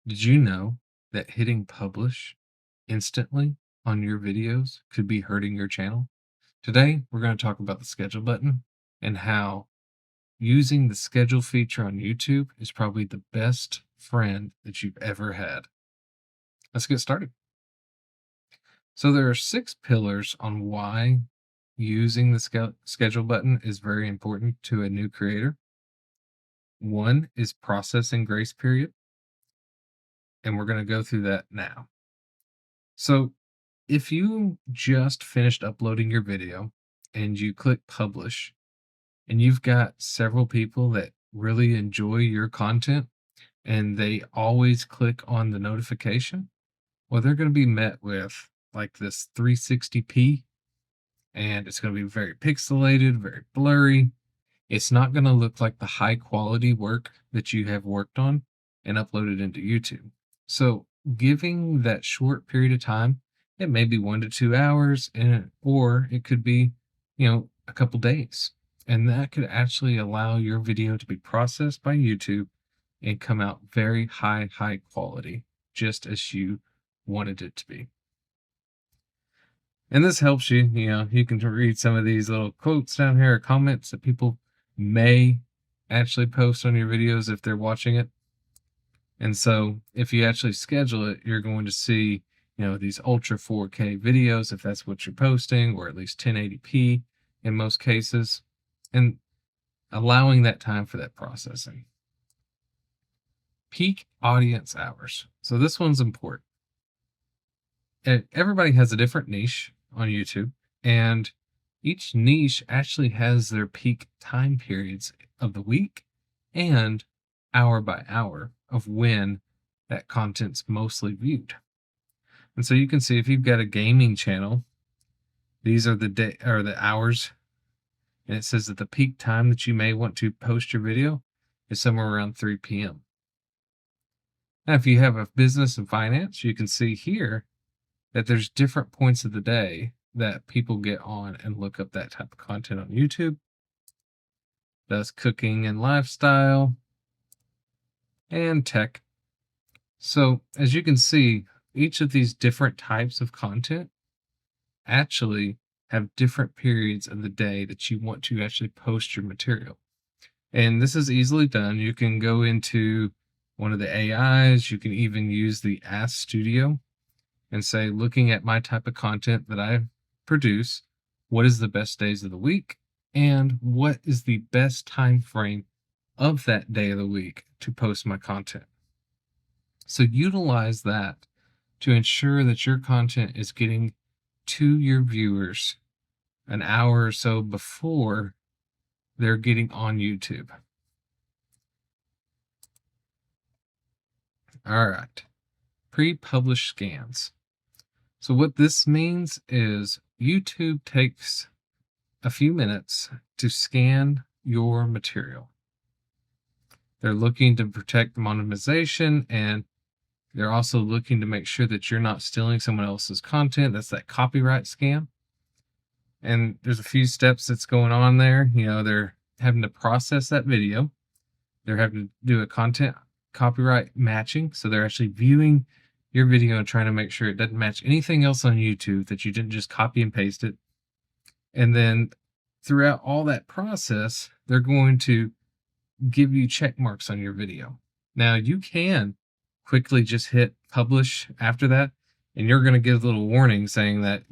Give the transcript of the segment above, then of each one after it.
Did you know that hitting publish instantly on your videos could be hurting your channel? Today, we're going to talk about the schedule button and how using the schedule feature on YouTube is probably the best friend that you've ever had. Let's get started. So, there are 6 pillars on why using the schedule button is very important to a new creator. One is processing grace period, and we're going to go through that now. So, if you just finished uploading your video and you click publish, and you've got several people that really enjoy your content and they always click on the notification, well, they're going to be met with like this 360p, and it's going to be very pixelated, very blurry. It's not going to look like the high quality work that you have worked on and uploaded into YouTube. So, giving that short period of time, it may be 1 to 2 hours, or it could be, a couple days. And that could actually allow your video to be processed by YouTube and come out very high quality, just as you wanted it to be. And this helps you, you can read some of these little quotes down here or comments that people may actually post on your videos if they're watching it. And so if you actually schedule it, you're going to see, these ultra 4K videos if that's what you're posting, or at least 1080p in most cases, and allowing that time for that processing. Peak audience hours. So this one's important. Everybody has a different niche on YouTube, and each niche actually has their peak time periods of the week and hour by hour of when that content's mostly viewed. And so you can see if you've got a gaming channel, these are the day or the hours, and it says that the peak time that you may want to post your video is somewhere around 3 p.m. Now, if you have a business and finance, you can see here that there's different points of the day that people get on and look up that type of content on YouTube. That's cooking and lifestyle and tech. So as you can see, each of these different types of content actually have different periods of the day that you want to actually post your material. And this is easily done. You can go into one of the AIs. You can even use the Ask Studio and say, looking at my type of content that I produce, what is the best days of the week and what is the best time frame of that day of the week to post my content. So utilize that to ensure that your content is getting to your viewers an hour or so before they're getting on YouTube. All right, pre-published scans. So what this means is YouTube takes a few minutes to scan your material. They're looking to protect monetization, and they're also looking to make sure that you're not stealing someone else's content. That's that copyright scam. And there's a few steps that's going on there. They're having to process that video. They're having to do a content copyright matching. So they're actually viewing your video and trying to make sure it doesn't match anything else on YouTube, that you didn't just copy and paste it. And then throughout all that process, they're going to give you check marks on your video. Now you can quickly just hit publish after that, and you're going to get a little warning saying that,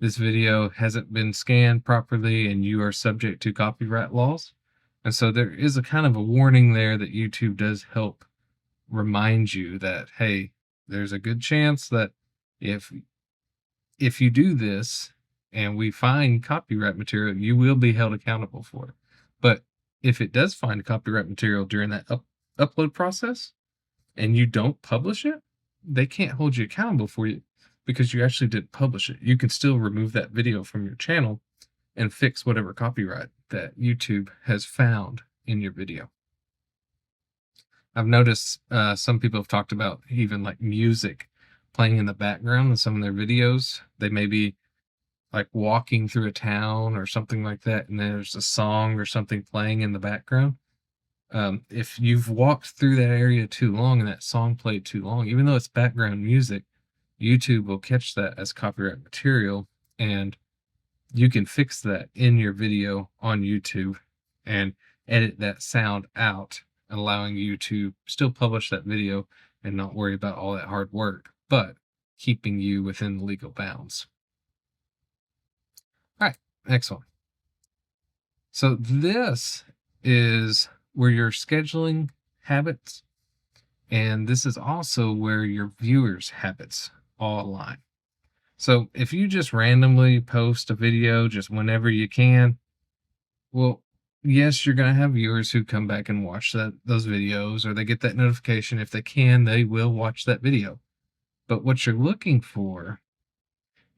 this video hasn't been scanned properly and you are subject to copyright laws. And so there is a kind of a warning there that YouTube does help remind you that, hey, there's a good chance that if you do this and we find copyright material, you will be held accountable for it. But if it does find copyright material during that upload process and you don't publish it, they can't hold you accountable for it because you actually did publish it. You can still remove that video from your channel and fix whatever copyright that YouTube has found in your video. I've noticed some people have talked about even like music playing in the background in some of their videos. They may be like walking through a town or something like that, and there's a song or something playing in the background. If you've walked through that area too long and that song played too long, even though it's background music, YouTube will catch that as copyright material, and you can fix that in your video on YouTube and edit that sound out, allowing you to still publish that video and not worry about all that hard work, but keeping you within the legal bounds. All right, next one. So this is where your scheduling habits, and this is also where your viewers' habits all align. So if you just randomly post a video just whenever you can, well, yes, you're going to have viewers who come back and watch those videos, or they get that notification. If they can, they will watch that video. But what you're looking for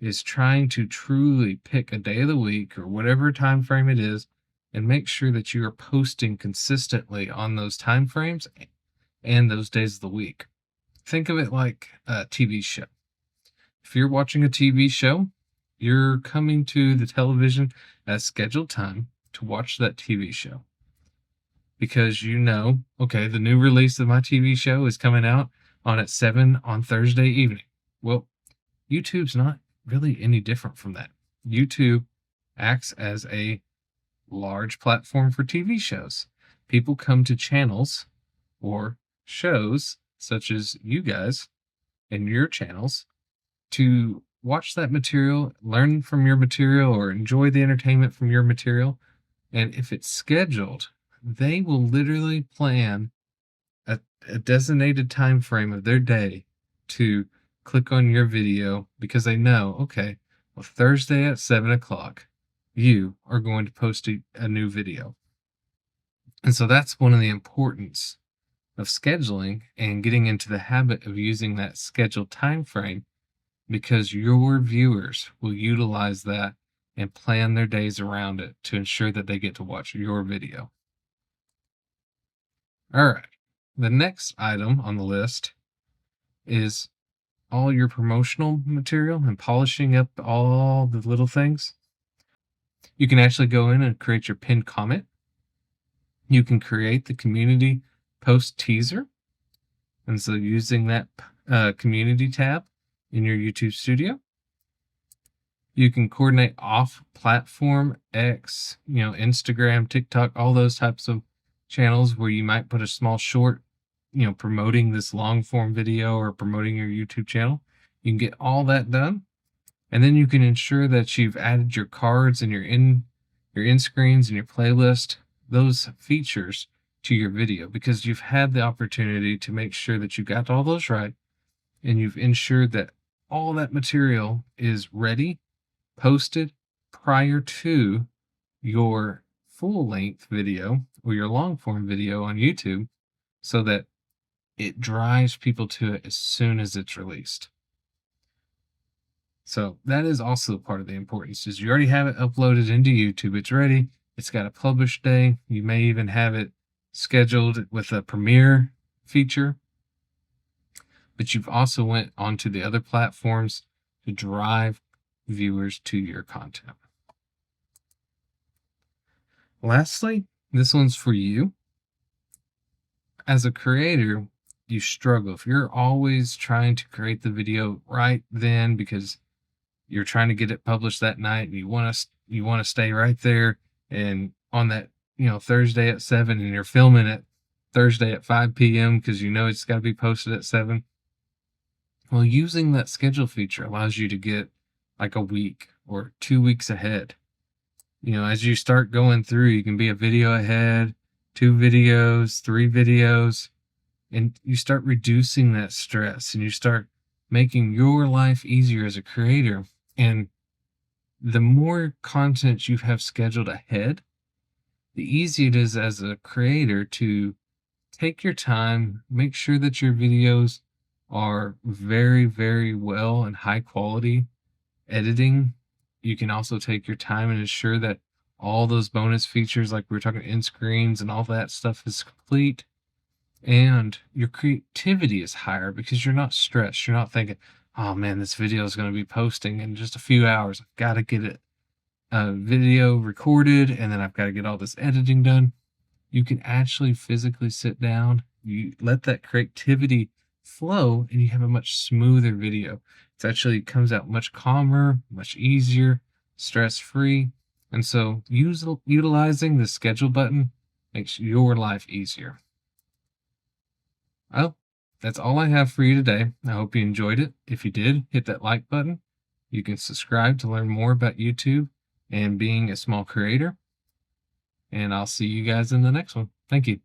is trying to truly pick a day of the week or whatever time frame it is, and make sure that you are posting consistently on those time frames and those days of the week. Think of it like a TV show. If you're watching a TV show, you're coming to the television at scheduled time to watch that TV show, because you know, okay, the new release of my TV show is coming out on at 7 on Thursday evening. Well, YouTube's not really any different from that. YouTube acts as a large platform for TV shows. People come to channels or shows such as you guys and your channels to watch that material, learn from your material, or enjoy the entertainment from your material. And if it's scheduled, they will literally plan a designated time frame of their day to click on your video, because they know, okay, well, Thursday at 7 o'clock, you are going to post a new video. And so that's one of the importance of scheduling and getting into the habit of using that scheduled time frame, because your viewers will utilize that and plan their days around it to ensure that they get to watch your video. All right. The next item on the list is all your promotional material and polishing up all the little things. You can actually go in and create your pinned comment. You can create the community post teaser. And so using that community tab in your YouTube studio, you can coordinate off platform X, Instagram, TikTok, all those types of channels where you might put a small short, promoting this long form video or promoting your YouTube channel. You can get all that done. And then you can ensure that you've added your cards and your end screens and your playlist, those features to your video, because you've had the opportunity to make sure that you got all those right, and you've ensured that all that material is ready, posted prior to your full length video or your long form video on YouTube, so that it drives people to it as soon as it's released. So that is also part of the importance, is you already have it uploaded into YouTube. It's ready. It's got a publish day. You may even have it scheduled with a premiere feature, but you've also went onto the other platforms to drive viewers to your content. Lastly, this one's for you. As a creator, you struggle if you're always trying to create the video right then, because you're trying to get it published that night, and you want to stay right there and on that Thursday at 7, and you're filming it Thursday at 5 p.m. because it's got to be posted at 7. Well, using that schedule feature allows you to get like a week or 2 weeks ahead. As you start going through, you can be a video ahead, 2 videos, 3 videos, and you start reducing that stress, and you start making your life easier as a creator. And the more content you have scheduled ahead, the easier it is as a creator to take your time, make sure that your videos are very, very well and high quality editing. You can also take your time and ensure that all those bonus features, like we were talking end screens and all that stuff, is complete. And your creativity is higher because you're not stressed. You're not thinking, oh man, this video is going to be posting in just a few hours. I've got to get it video recorded, and then I've got to get all this editing done. you can actually physically sit down, you let that creativity flow, and you have a much smoother video. It actually comes out much calmer, much easier, stress-free. And so utilizing the schedule button makes your life easier. Oh, that's all I have for you today. I hope you enjoyed it. If you did, hit that like button. You can subscribe to learn more about YouTube and being a small creator. And I'll see you guys in the next one. Thank you.